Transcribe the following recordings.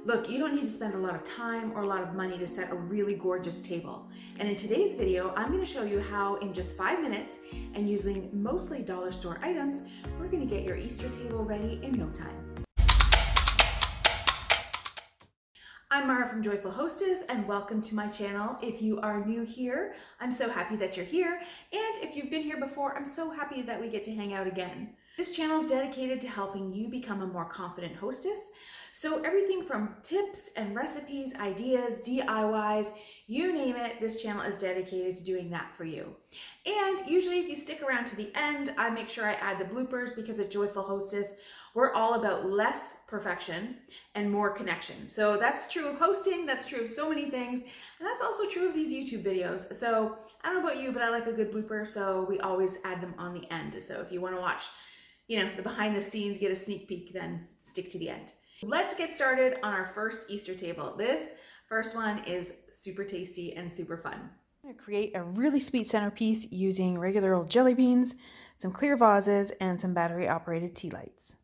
Look, you don't need to spend a lot of time or a lot of money to set a really gorgeous table. And in today's video, I'm going to show you how in just 5 minutes and using mostly dollar store items, we're going to get your Easter table ready in no time. I'm Mara from Joyful Hostess and welcome to my channel. If you are new here, I'm so happy that you're here. And if you've been here before, I'm so happy that we get to hang out again. This channel is dedicated to helping you become a more confident hostess. So everything from tips and recipes, ideas, DIYs, you name it, this channel is dedicated to doing that for you. And usually if you stick around to the end, I make sure I add the bloopers because at Joyful Hostess, we're all about less perfection and more connection. So that's true of hosting, that's true of so many things, and that's also true of these YouTube videos. So I don't know about you, but I like a good blooper, so we always add them on the end. So if you want to watch, the behind the scenes, get a sneak peek, then stick to the end. Let's get started on our first Easter table. This first one is super tasty and super fun. I'm going to create a really sweet centerpiece using regular old jelly beans, some clear vases, and some battery operated tea lights.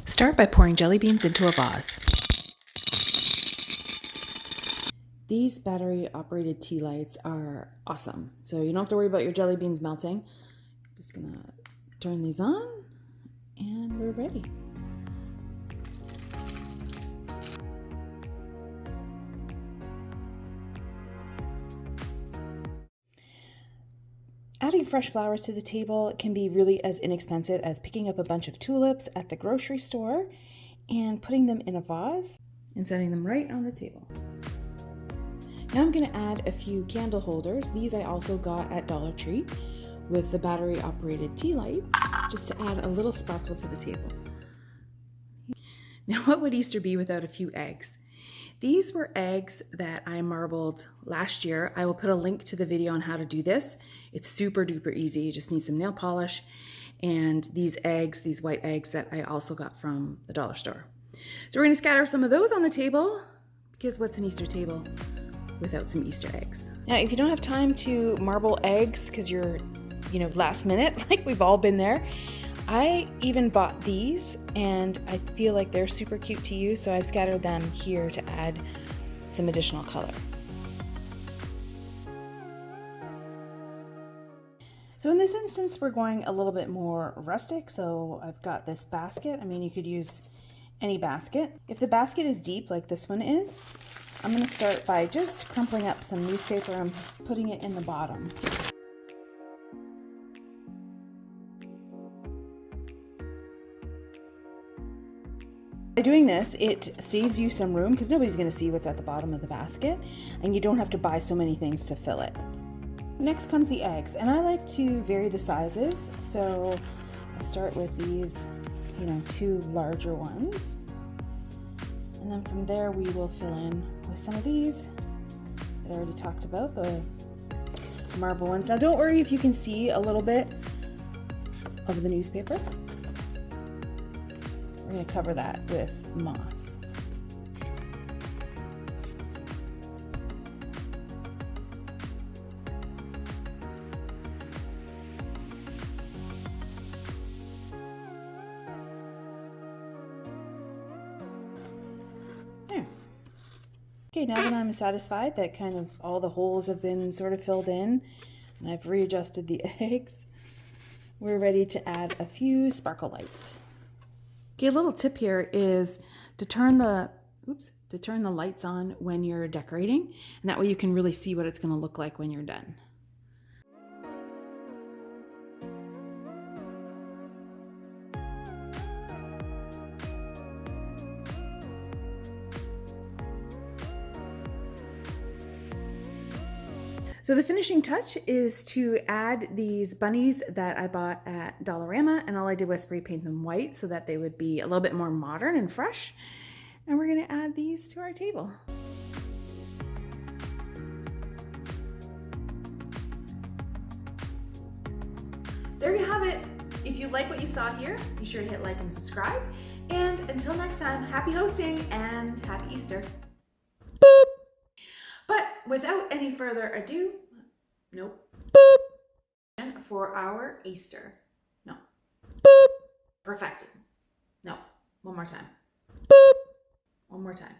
Start by pouring jelly beans into a vase. These battery operated tea lights are awesome. So you don't have to worry about your jelly beans melting. Just gonna turn these on and we're ready. Adding fresh flowers to the table can be really as inexpensive as picking up a bunch of tulips at the grocery store and putting them in a vase and setting them right on the table. Now I'm going to add a few candle holders. These I also got at Dollar Tree with the battery operated tea lights just to add a little sparkle to the table. Now what would Easter be without a few eggs? These were eggs that I marbled last year. I will put a link to the video on how to do this. It's super duper easy. You just need some nail polish and these eggs, these white eggs that I also got from the dollar store. So we're going to scatter some of those on the table because what's an Easter table without some Easter eggs? Now, if you don't have time to marble eggs because you're, last minute, like we've all been there, I even bought these and I feel like they're super cute to use, so I've scattered them here to add some additional color. So in this instance, we're going a little bit more rustic, so I've got this basket. I mean, you could use any basket. If the basket is deep like this one is, I'm going to start by just crumpling up some newspaper and putting it in the bottom. By doing this, it saves you some room because nobody's going to see what's at the bottom of the basket, and you don't have to buy so many things to fill it. Next comes the eggs, and I like to vary the sizes, so I'll start with these, 2 larger ones, and then from there we will fill in with some of these that I already talked about, the marble ones. Now don't worry if you can see a little bit of the newspaper. We're going to cover that with moss. There. Okay, now that I'm satisfied that kind of all the holes have been sort of filled in and I've readjusted the eggs, we're ready to add a few sparkle lights. Okay, a little tip here is to turn the lights on when you're decorating, and that way you can really see what it's going to look like when you're done. So the finishing touch is to add these bunnies that I bought at Dollarama, and all I did was spray paint them white so that they would be a little bit more modern and fresh. And we're going to add these to our table. There you have it. If you like what you saw here, be sure to hit like and subscribe. And until next time, happy hosting and happy Easter. Boop. But without any further ado, for our Easter. Perfected. No, one more time. One more time.